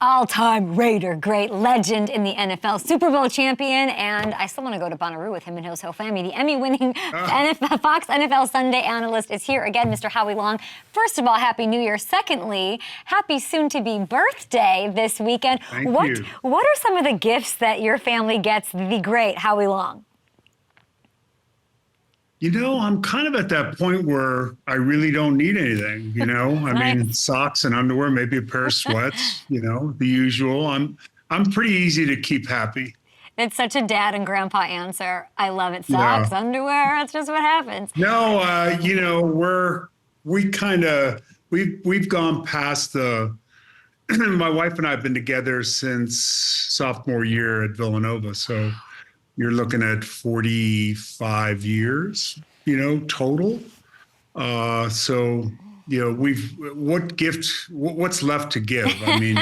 All-time Raider, great legend in the NFL, Super Bowl champion, and I still want to go to Bonnaroo with him and his whole family. The Emmy-winning Fox NFL Sunday analyst is here again, Mr. Howie Long. First of all, Happy New Year. Secondly, happy soon-to-be birthday this weekend. Thank you. What are some of the gifts that your family gets the great Howie Long? You know, I'm kind of at that point where I really don't need anything, you know? I mean, socks and underwear, maybe a pair of sweats, you know, the usual. I'm pretty easy to keep happy. It's such a dad and grandpa answer. I love it. Socks, underwear, that's just what happens. No, you know, we've gone past the, my wife and I have been together since sophomore year at Villanova, so you're looking at 45 years, you know, total. So, you know, what's left to give? I mean,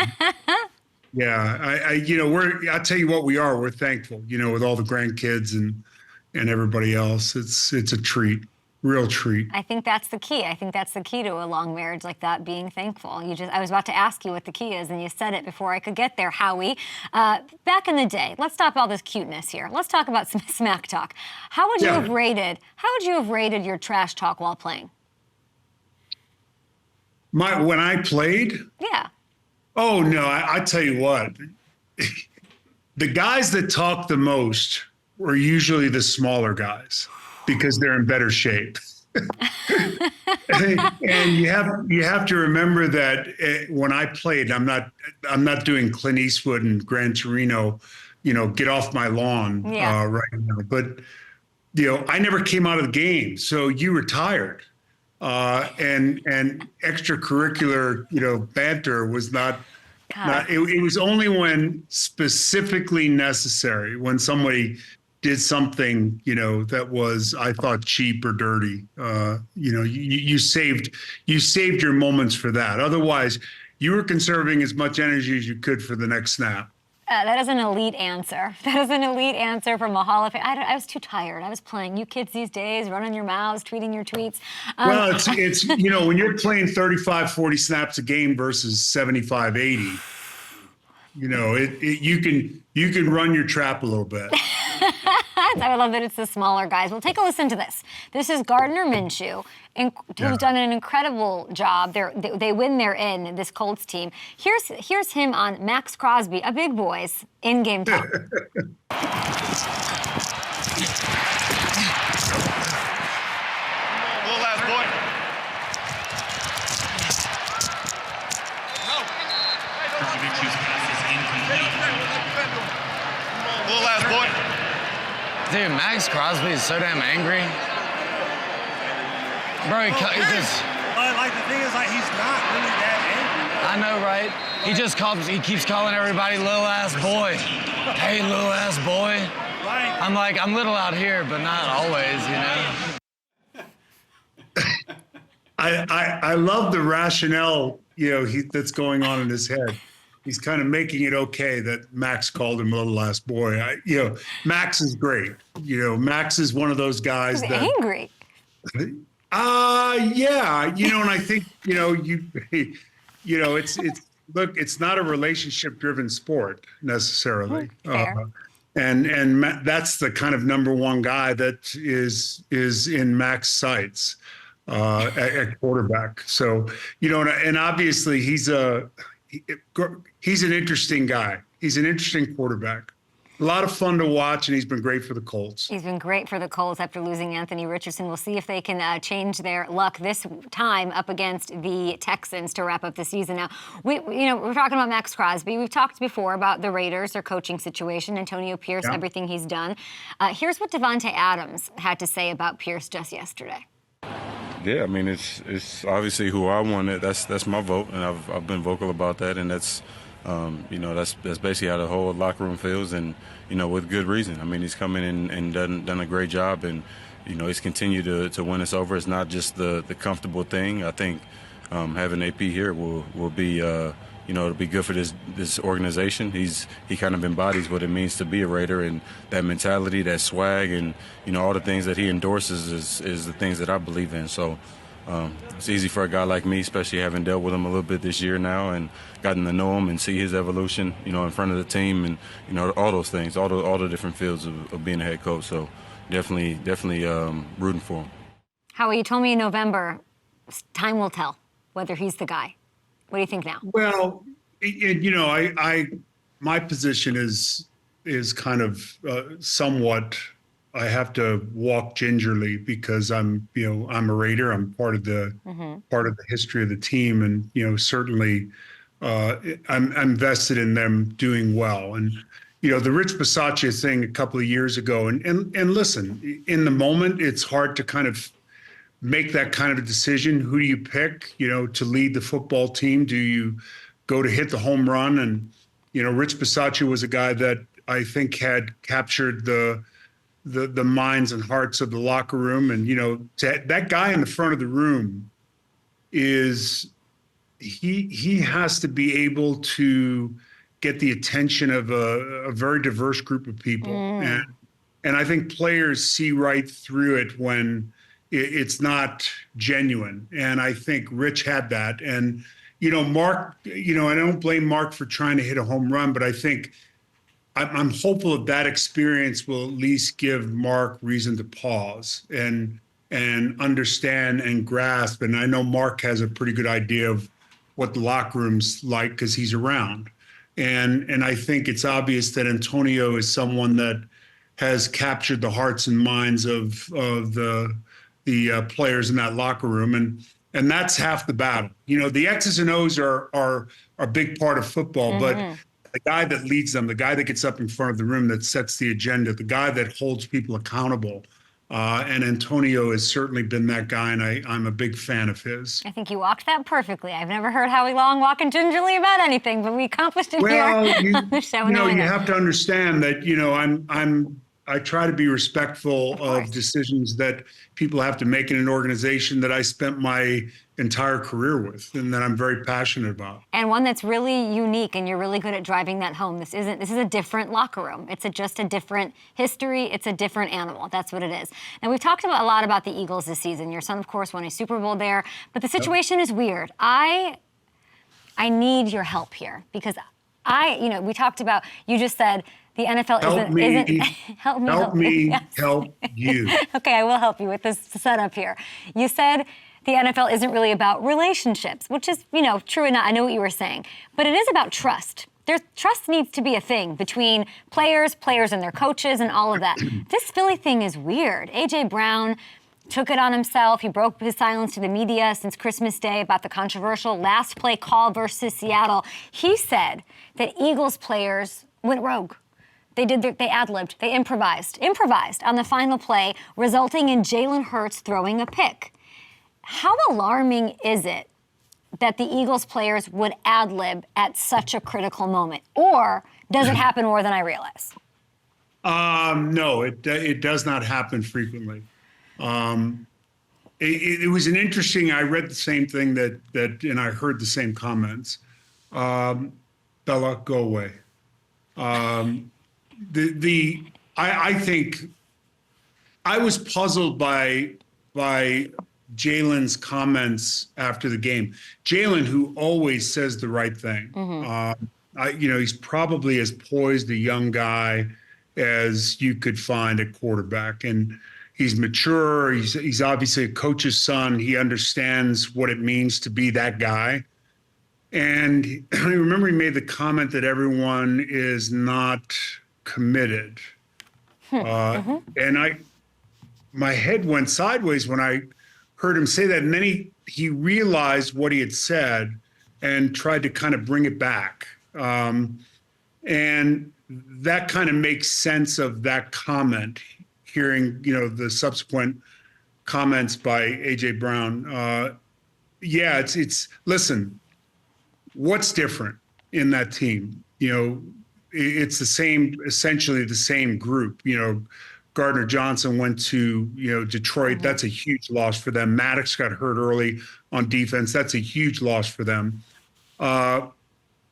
yeah, you know, I'll tell you what we're thankful, you know, with all the grandkids and everybody else. It's a treat. Real treat. I think that's the key. I think that's the key to a long marriage like that, being thankful. I was about to ask you what the key is, and you said it before I could get there, Howie. Back in the day, let's stop all this cuteness here. Let's talk about some smack talk. How would you have rated your trash talk while playing? When I played? Yeah. Oh, no, I tell you what. The guys that talk the most were usually the smaller guys, because they're in better shape. And you have to remember that when I played, I'm not doing Clint Eastwood and Gran Torino, you know, get off my lawn right now. But, you know, I never came out of the game, so you were tired. And extracurricular, you know, banter was not it was only when specifically necessary, when somebody did something, you know, that was, I thought, cheap or dirty. You know, you saved your moments for that. Otherwise, you were conserving as much energy as you could for the next snap. That is an elite answer. That is an elite answer from a Hall of Fame. I was too tired. I was playing. You kids these days, running your mouths, tweeting your tweets. Well, it's you know, when you're playing 35, 40 snaps a game versus 75, 80, you know, you can run your trap a little bit. I love that it's the smaller guys. Well, take a listen to this. This is Gardner Minshew, who's done an incredible job. They win, they're in, this Colts team. Here's him on Maxx Crosby, a big boy's in-game talk. Dude, Maxx Crosby is so damn angry. Bro, he just... Like, the thing is, like, he's not really that angry. I know, right? He keeps calling everybody little-ass boy. Hey, little-ass boy. I'm like, I'm little out here, but not always, you know? I love the rationale, you know, that's going on in his head. He's kind of making it okay that Max called him little last boy. You know, Max is great. You know, Max is one of those guys He's angry. Yeah. You know, and I think, you know, look, it's not a relationship-driven sport necessarily. Fair. And that's the kind of number one guy that is in Max's sights at quarterback. So, you know, and obviously he's an interesting guy. He's an interesting quarterback. A lot of fun to watch, and he's been great for the Colts. He's been great for the Colts after losing Anthony Richardson. We'll see if they can change their luck this time up against the Texans to wrap up the season. Now, we're talking about Maxx Crosby. We've talked before about the Raiders, their coaching situation, Antonio Pierce, everything he's done. Here's what Davante Adams had to say about Pierce just yesterday. Yeah, I mean, it's obviously who I wanted. That's my vote, and I've been vocal about that, and that's you know, that's basically how the whole locker room feels, and you know, with good reason. I mean, he's come in and done a great job, and you know, he's continued to win us over. It's not just the comfortable thing. I think having AP here will be you know, it'll be good for this organization. He kind of embodies what it means to be a Raider, and that mentality, that swag, and you know, all the things that he endorses is the things that I believe in. So It's easy for a guy like me, especially having dealt with him a little bit this year now and gotten to know him and see his evolution, in front of the team and, all those things, all the different fields of being a head coach. So definitely rooting for him. Howie, you told me in November, time will tell whether he's the guy. What do you think now? Well, my position is kind of somewhat. I have to walk gingerly because I'm a Raider. I'm part of the history of the team, and certainly I'm vested in them doing well. And the Rich Bisaccia thing a couple of years ago, and listen, in the moment, it's hard to kind of make that kind of a decision. Who do you pick, to lead the football team? Do you go to hit the home run? And Rich Bisaccia was a guy that I think had captured the minds and hearts of the locker room. And, that guy in the front of the room he has to be able to get the attention of a very diverse group of people. And I think players see right through it when it's not genuine. And I think Rich had that. And, Mark, I don't blame Mark for trying to hit a home run, but I think I'm hopeful that experience will at least give Mark reason to pause and understand and grasp. And I know Mark has a pretty good idea of what the locker room's like because he's around. And I think it's obvious that Antonio is someone that has captured the hearts and minds of the players in that locker room. And that's half the battle. The X's and O's are a big part of football, but the guy that leads them, the guy that gets up in front of the room, that sets the agenda, the guy that holds people accountable. And Antonio has certainly been that guy, and I'm a big fan of his. I think you walked that perfectly. I've never heard Howie Long walking gingerly about anything, but we accomplished it here on the show. You have to understand that, I try to be respectful of decisions that people have to make in an organization that I spent my entire career with and that I'm very passionate about. And one that's really unique, and you're really good at driving that home. This is a different locker room. It's just a different history. It's a different animal. That's what it is. And we've talked a lot about the Eagles this season. Your son, of course, won a Super Bowl there. But the situation is weird. I need your help here because we talked about, you just said, the NFL isn't help me yes. Help you. Okay, I will help you with this setup here. You said the NFL isn't really about relationships, which is, true enough. I know what you were saying. But it is about trust. Trust needs to be a thing between players and their coaches and all of that. This Philly thing is weird. A.J. Brown took it on himself. He broke his silence to the media since Christmas Day about the controversial last play call versus Seattle. He said that Eagles players went rogue. They ad-libbed, they improvised on the final play, resulting in Jalen Hurts throwing a pick. How alarming is it that the Eagles players would ad-lib at such a critical moment? Or does it happen more than I realize? No, it does not happen frequently. It was an interesting, I read the same thing and I heard the same comments. Bella, go away. I think I was puzzled by Jalen's comments after the game. Jalen, who always says the right thing. He's probably as poised a young guy as you could find at quarterback, and he's mature. He's obviously a coach's son. He understands what it means to be that guy. And I remember he made the comment that everyone is not committed. And my head went sideways when I heard him say that. And then he realized what he had said and tried to kind of bring it back. And that kind of makes sense of that comment, hearing, the subsequent comments by A.J. Brown. Listen, what's different in that team? It's essentially the same group. Gardner Johnson went to, Detroit. That's a huge loss for them. Maddox got hurt early on defense. That's a huge loss for them.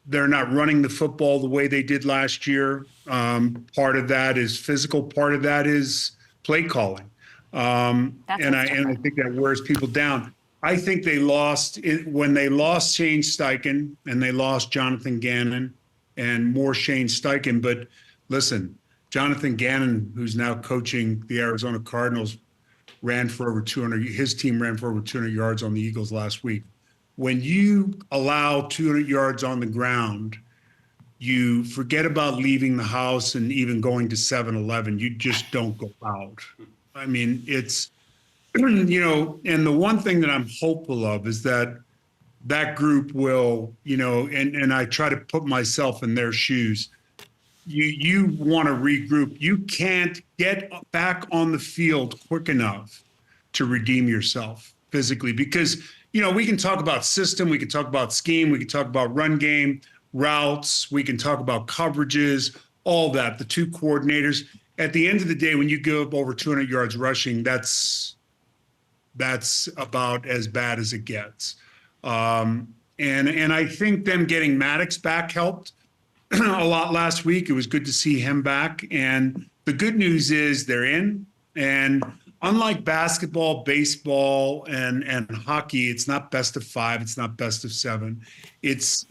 They're not running the football the way they did last year. Part of that is physical. Part of that is play calling. And I think that wears people down. I think they lost it when they lost Shane Steichen and they lost Jonathan Gannon and more Shane Steichen. But listen, Jonathan Gannon, who's now coaching the Arizona Cardinals, ran for over 200. His team ran for over 200 yards on the Eagles last week. When you allow 200 yards on the ground, you forget about leaving the house and even going to 7-Eleven. You just don't go out. I mean, it's, you know, and the one thing that I'm hopeful of is that that group will, you know, and I try to put myself in their shoes. You want to regroup. You can't get back on the field quick enough to redeem yourself physically because, you know, we can talk about system, we can talk about scheme, we can talk about run game, routes, we can talk about coverages, all that, the two coordinators. At the end of the day, when you give up over 200 yards rushing, that's about as bad as it gets. And I think them getting Maddox back helped a lot last week. It was good to see him back. And the good news is they're in. And unlike basketball, baseball, and hockey, it's not best of 5. It's not best of 7. It's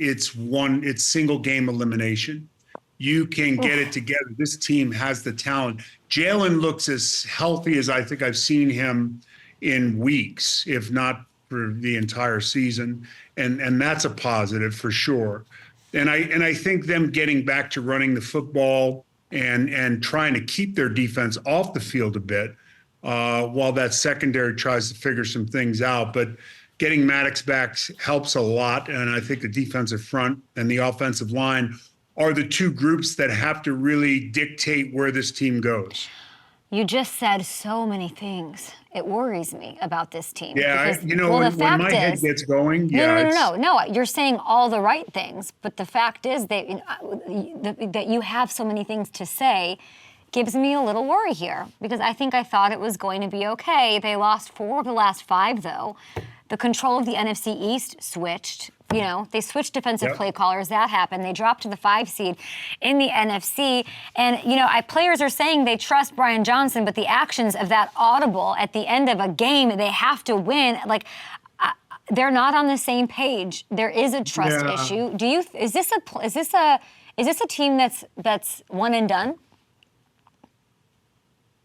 single game elimination. You can get it together. This team has the talent. Jalen looks as healthy as I think I've seen him in weeks, if not for the entire season. And that's a positive for sure. And I think them getting back to running the football and trying to keep their defense off the field a bit while that secondary tries to figure some things out. But getting Maddox back helps a lot. And I think the defensive front and the offensive line are the two groups that have to really dictate where this team goes. You just said so many things. It worries me about this team. Yeah, because, when my head gets going, No, you're saying all the right things, but the fact is that you have so many things to say gives me a little worry here because I thought it was going to be okay. They lost 4 of the last 5, though. The control of the NFC East switched. You know, they switched defensive play callers. That happened. They dropped to the 5 seed in the NFC. And, you know, players are saying they trust Brian Johnson, but the actions of that audible at the end of a game, they have to win. Like, they're not on the same page. There is a trust issue. Is this a team that's one and done?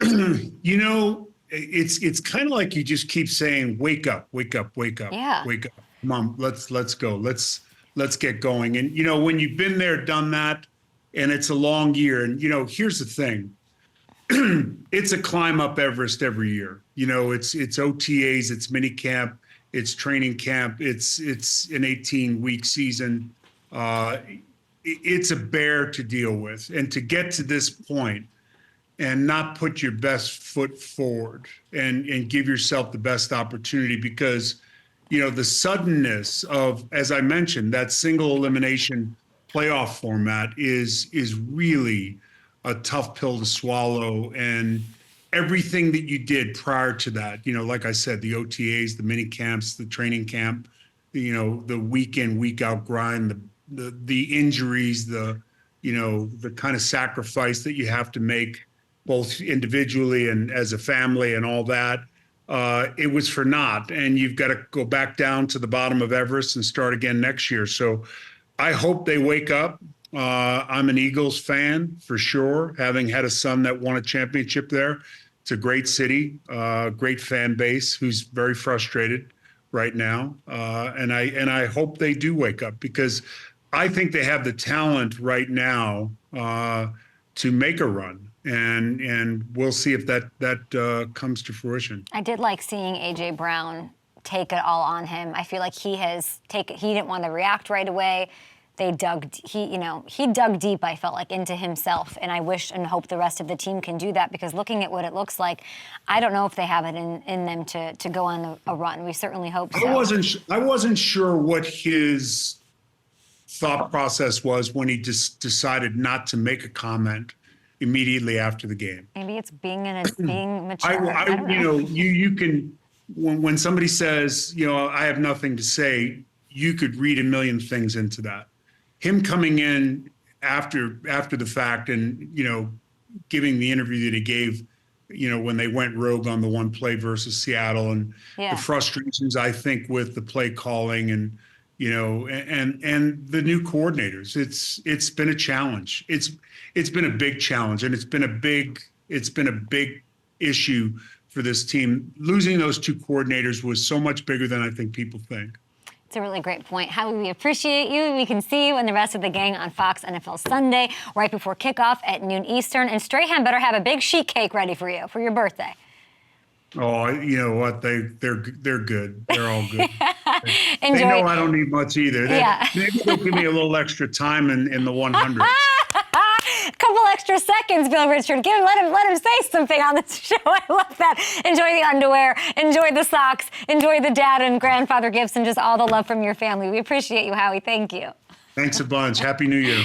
You know, it's kind of like you just keep saying, wake up, wake up, wake up, wake up. Come on, let's go. Let's get going. And, you know, when you've been there, done that, and it's a long year. And, you know, here's the thing. It's a climb up Everest every year. You know, it's OTAs, it's mini camp, it's training camp, it's an 18-week season. It's a bear to deal with. And to get to this point and not put your best foot forward and give yourself the best opportunity because, you know, the suddenness of, as I mentioned, that single elimination playoff format is really a tough pill to swallow. And everything that you did prior to that, you know, like I said, the OTAs, the mini camps, the training camp, you know, the week in, week out grind, the injuries, the kind of sacrifice that you have to make both individually and as a family and all that. It was for naught, and you've got to go back down to the bottom of Everest and start again next year. So I hope they wake up. I'm an Eagles fan for sure, having had a son that won a championship there. It's a great city, great fan base who's very frustrated right now. And I hope they do wake up because I think they have the talent right now to make a run. And we'll see if that comes to fruition. I did like seeing A.J. Brown take it all on him. I feel like he didn't want to react right away. He dug deep, I felt like, into himself. And I wish and hope the rest of the team can do that because looking at what it looks like, I don't know if they have it in them to go on a run. We certainly hope so. I wasn't sure what his thought process was when he just decided not to make a comment immediately after the game. Maybe it's being mature. I don't know. You can, when somebody says, I have nothing to say, you could read a million things into that. Him coming in after the fact and, giving the interview that he gave when they went rogue on the one play versus Seattle, and Yeah. the frustrations, I think, with the play calling and the new coordinators. It's been a challenge. It's been a big challenge, and it's been a big issue for this team. Losing those two coordinators was so much bigger than I think people think. It's a really great point. Howie, we appreciate you. We can see you and the rest of the gang on Fox NFL Sunday right before kickoff at noon Eastern. And Strahan better have a big sheet cake ready for you for your birthday. Oh, you know what? They're good. They're all good. Enjoy. They know I don't need much either. Maybe they'll give me a little extra time in the 100s. A couple extra seconds, Bill Richard. Let him say something on this show. I love that. Enjoy the underwear. Enjoy the socks. Enjoy the dad and grandfather gifts and just all the love from your family. We appreciate you, Howie. Thank you. Thanks a bunch. Happy New Year.